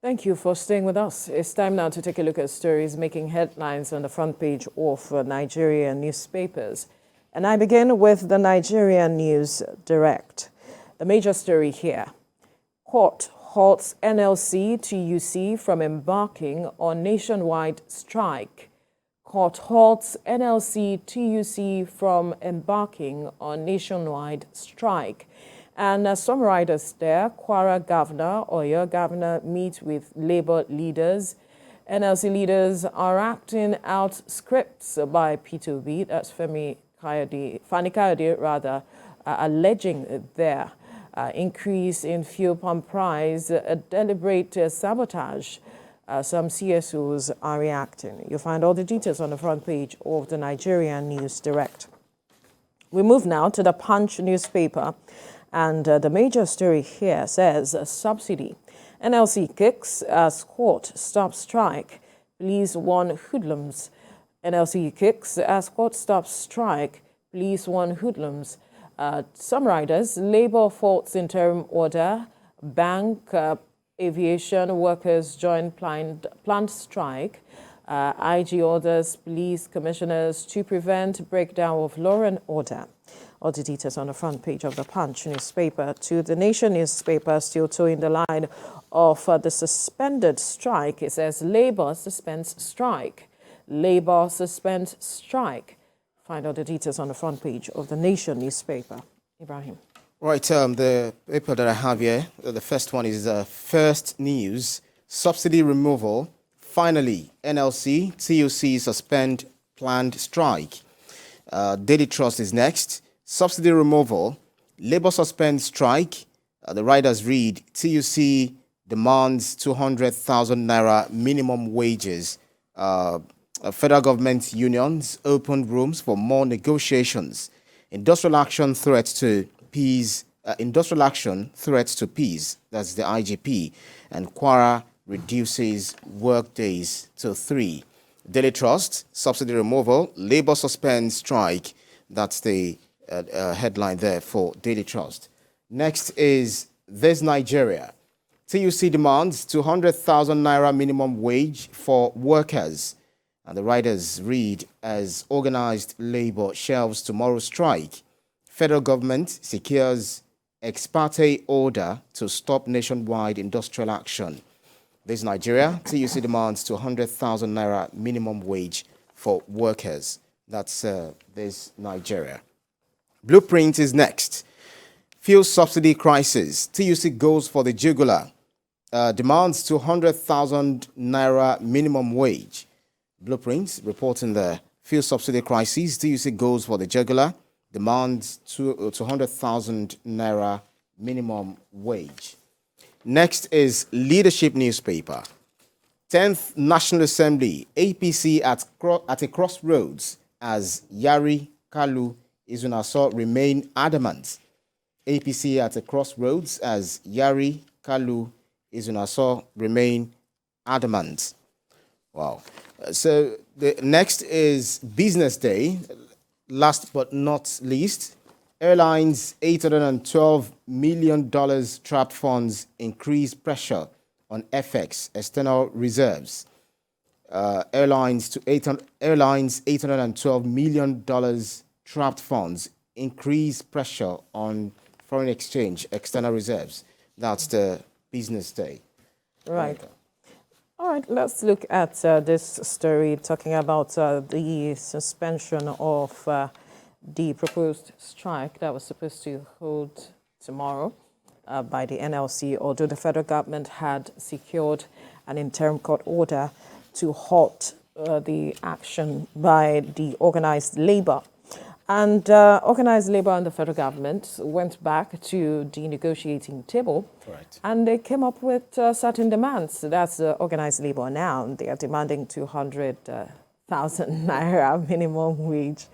Thank you for staying with us. It's time now to take a look at stories making headlines on the front page of Nigerian newspapers. And I begin with the Nigerian News Direct. The major story here: court halts NLC TUC from embarking on nationwide strike. Court halts NLC TUC from embarking on nationwide strike. And some riders there: Kwara Governor, Oyo Governor meet with Labour leaders. NLC leaders are acting out scripts by P2B, that's Fani Kayode, alleging their increase in fuel pump price, a deliberate sabotage. Some CSOs are reacting. You'll find all the details on the front page of the Nigerian News Direct. We move now to the Punch newspaper. And the major story here says subsidy. NLC kicks as court stops strike. Police warn hoodlums. NLC kicks as court stops strike. Police warn hoodlums. Some riders: Labour faults interim order. Bank, aviation workers join planned strike. IG orders police commissioners to prevent breakdown of law and order. All the details on the front page of the Punch newspaper. To the Nation newspaper, still towing the line of the suspended strike. It says Labour suspends strike. Labour suspends strike. Find out the details on the front page of the Nation newspaper. Ibrahim. Right, the paper that I have here, the first one is First News. Subsidy removal. Finally, NLC TUC suspend planned strike. Daily Trust is next. Subsidy removal. Labour suspends strike. The riders read: TUC demands 200,000 naira minimum wages. Federal government unions opened rooms for more negotiations. Industrial action threats to peace. Industrial action threats to peace. That's the IGP. And Kwara reduces work days to 3. Daily Trust: subsidy removal. Labour suspends strike. That's the headline there for Daily Trust. Next is This Nigeria. TUC demands 200,000 naira minimum wage for workers. And the riders read: as organized labor shelves tomorrow's strike, federal government secures ex parte order to stop nationwide industrial action. This Nigeria. TUC demands 200,000 naira minimum wage for workers. That's This Nigeria. Blueprint is next. Fuel subsidy crisis. TUC goes for the jugular. Demands 200,000 naira minimum wage. Blueprint reporting the fuel subsidy crisis. TUC goes for the jugular. Demands 200,000 naira minimum wage. Next is Leadership newspaper. 10th National Assembly. APC at a crossroads as Yari, Kalu, Izunaso remain adamant. APC at a crossroads as Yari, Kalu, Izunaso remain adamant. Wow. So the next is Business Day. Last but not least, airlines $812 million trapped funds increase pressure on FX external reserves. Airlines $812 million trapped funds increase pressure on foreign exchange external reserves. That's the Business Day. Right. All right, let's look at this story talking about the suspension of the proposed strike that was supposed to hold tomorrow by the NLC, although the federal government had secured an interim court order to halt the action by the organized labor. And organized labor and the federal government went back to the negotiating table. Right. And they came up with certain demands. That's organized labor now. They are demanding 200,000 naira minimum wage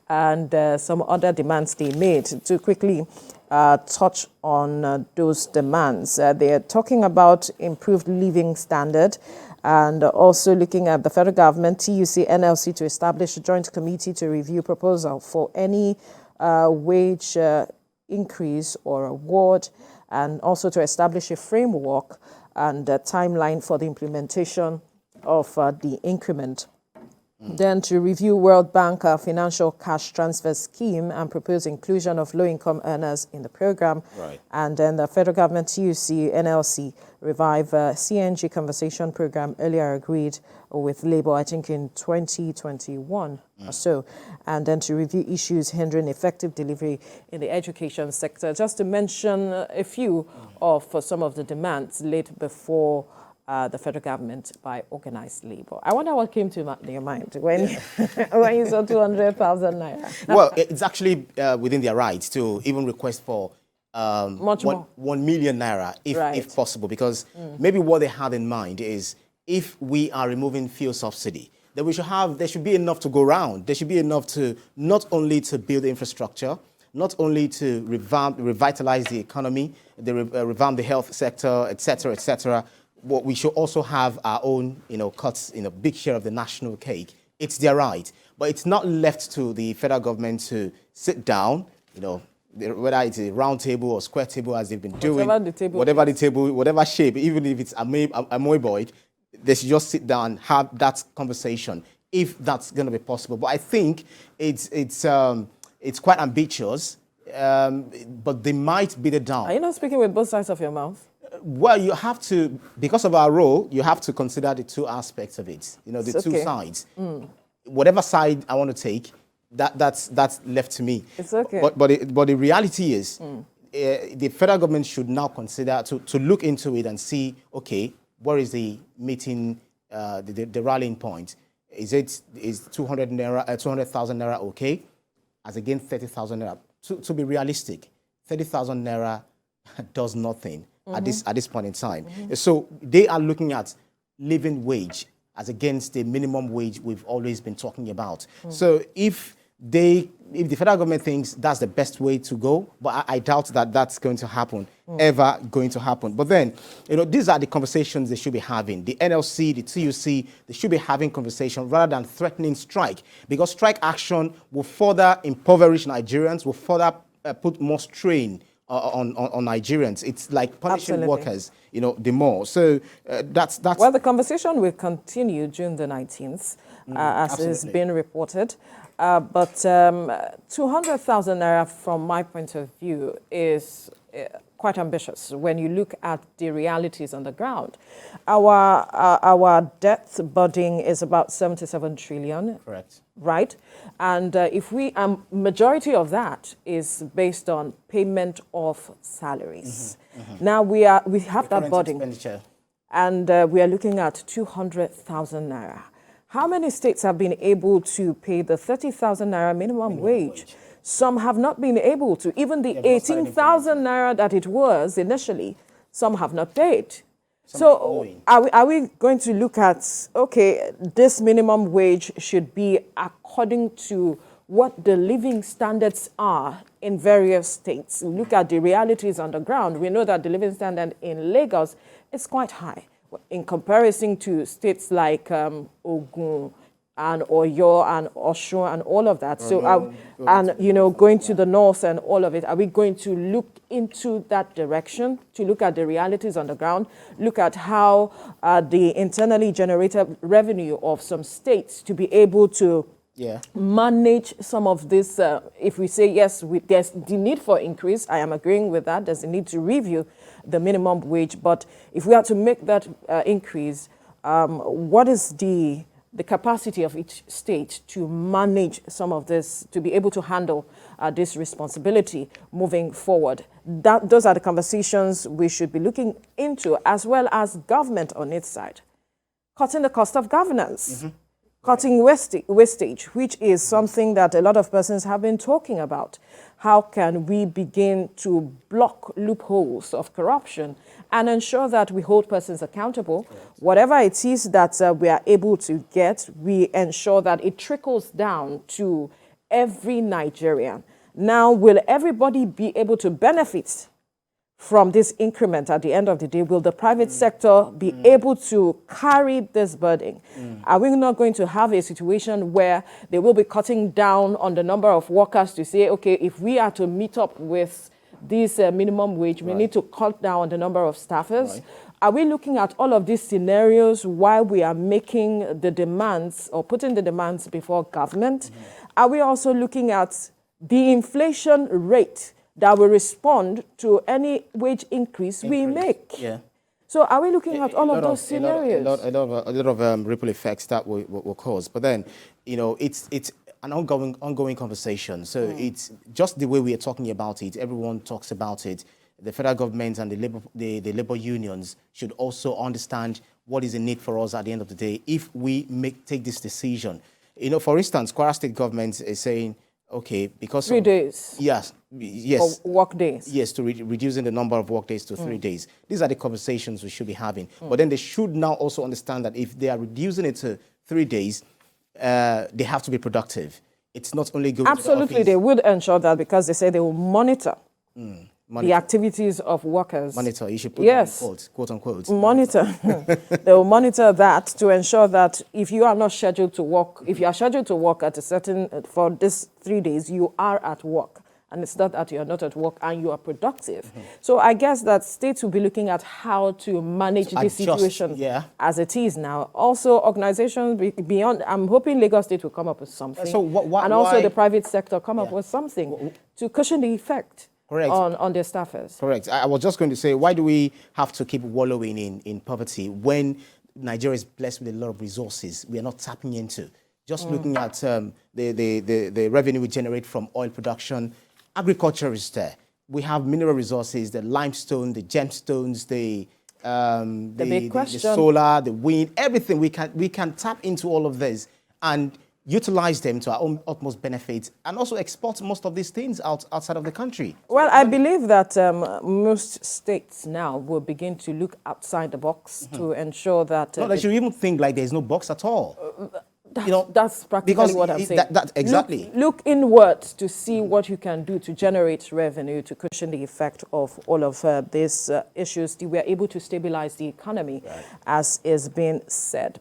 and some other demands they made. To quickly touch on those demands, they are talking about improved living standard, and also looking at the federal government, TUC, NLC to establish a joint committee to review proposal for any wage increase or award, and also to establish a framework and the timeline for the implementation of the increment. Then to review World Bank financial cash transfer scheme and propose inclusion of low-income earners in the program. Right. And then the federal government, TUC, NLC, revive CNG conversation program earlier agreed with Labour, I think in 2021 or so. And then to review issues hindering effective delivery in the education sector. Just to mention a few of some of the demands laid before the federal government by organized labor. I wonder what came to your mind when, when you saw 200,000 naira. Well, it's actually within their rights to even request for Much more. 1 million naira if possible, because maybe what they had in mind is if we are removing fuel subsidy, then there should be enough to go around. There should be enough to not only to build infrastructure, not only to revitalize the economy, revamp the health sector, etc., etc. But we should also have our own, cuts, big share of the national cake. It's their right, but it's not left to the federal government to sit down, whether it's a round table or square table as they've been doing, whatever the table, whatever shape, even if it's amoeboid, they should just sit down and have that conversation if that's going to be possible. But I think it's quite ambitious, but they might beat it down. Are you not speaking with both sides of your mouth? Well, you have to, because of our role, you have to consider the two aspects of it. The two sides. Whatever side I want to take, that's left to me. It's okay. But the reality is, the federal government should now consider to look into it and see, okay, where is the meeting, the rallying point? Is 200,000 naira okay? As against 30,000 naira. To be realistic, 30,000 naira does nothing at this point in time. So they are looking at living wage as against the minimum wage we've always been talking about. So if the federal government thinks that's the best way to go, but I doubt that that's going to happen, ever going to happen. But then, these are the conversations they should be having. The NLC, the TUC, they should be having conversation rather than threatening strike, because strike action will further impoverish Nigerians, will further put more strain on Nigerians. It's like punishing workers, the more. So that's... Well, the conversation will continue June the 19th, as has been reported. But 200,000 naira, from my point of view, is quite ambitious when you look at the realities on the ground. Our debt burden is about 77 trillion. Correct. Right? And if majority of that is based on payment of salaries. Now we have that burden, and we are looking at 200,000 naira. How many states have been able to pay the 30,000 naira minimum wage? Some have not been able to. Even the 18,000 naira that it was initially, some have not paid. So are we going to look at, okay, this minimum wage should be according to what the living standards are in various states? Look at the realities on the ground. We know that the living standard in Lagos is quite high in comparison to states like Ogun and Oyo and Osun and all of that. So, going to the north and all of it, are we going to look into that direction to look at the realities on the ground, look at how the internally generated revenue of some states to be able to manage some of this? If we say, yes, there's the need for increase, I am agreeing with that. There's a need to review the minimum wage. But if we are to make that increase, what is the capacity of each state to manage some of this, to be able to handle this responsibility moving forward? Those are the conversations we should be looking into, as well as government on its side. Cutting the cost of governance, cutting wastage, which is something that a lot of persons have been talking about. How can we begin to block loopholes of corruption and ensure that we hold persons accountable? Whatever it is that we are able to get, we ensure that it trickles down to every Nigerian. Now, will everybody be able to benefit from this increment at the end of the day? Will the private sector be able to carry this burden? Are we not going to have a situation where they will be cutting down on the number of workers to say, okay, if we are to meet up with this minimum wage, we need to cut down on the number of staffers? are we looking at all of these scenarios while we are making the demands or putting the demands before government? Are we also looking at the inflation rate that will respond to any wage increase we make? Yeah. So are we looking at all of those scenarios? A lot of ripple effects that will cause. But then, it's an ongoing conversation. So it's just the way we are talking about it. Everyone talks about it. The federal government and the labor unions should also understand what is the need for us at the end of the day if we take this decision. For instance, Kwara State government is saying, okay, because 3 days. Yes. Or work days. Yes, to reducing the number of work days to 3 days. These are the conversations we should be having. But then they should now also understand that if they are reducing it to 3 days, they have to be productive. It's not only going Absolutely, to the office. they would ensure that because they say they will monitor the activities of workers. Monitor, you should put yes. that in quotes, quote unquote. Monitor. They will monitor that to ensure that if you are not scheduled to work, if you are scheduled to work at a certain, for this 3 days, you are at work. And it's not that you are not at work and you are productive. So I guess that states will be looking at how to manage this situation as it is now. Also, organizations beyond, I'm hoping Lagos State will come up with something. So and also the private sector come up with something to cushion the effect on their staffers. Correct. I was just going to say, why do we have to keep wallowing in poverty when Nigeria is blessed with a lot of resources we are not tapping into? Just looking at the revenue we generate from oil production, agriculture is there. We have mineral resources, the limestone, the gemstones, the solar, the wind, everything. We can tap into all of this and utilize them to our own utmost benefit and also export most of these things outside of the country. Well, I believe that most states now will begin to look outside the box to ensure that... no, they should even think like there's no box at all. That's practically what I'm saying. Exactly. Look inwards to see what you can do to generate revenue to cushion the effect of all of these issues. We are able to stabilize the economy, as is being said.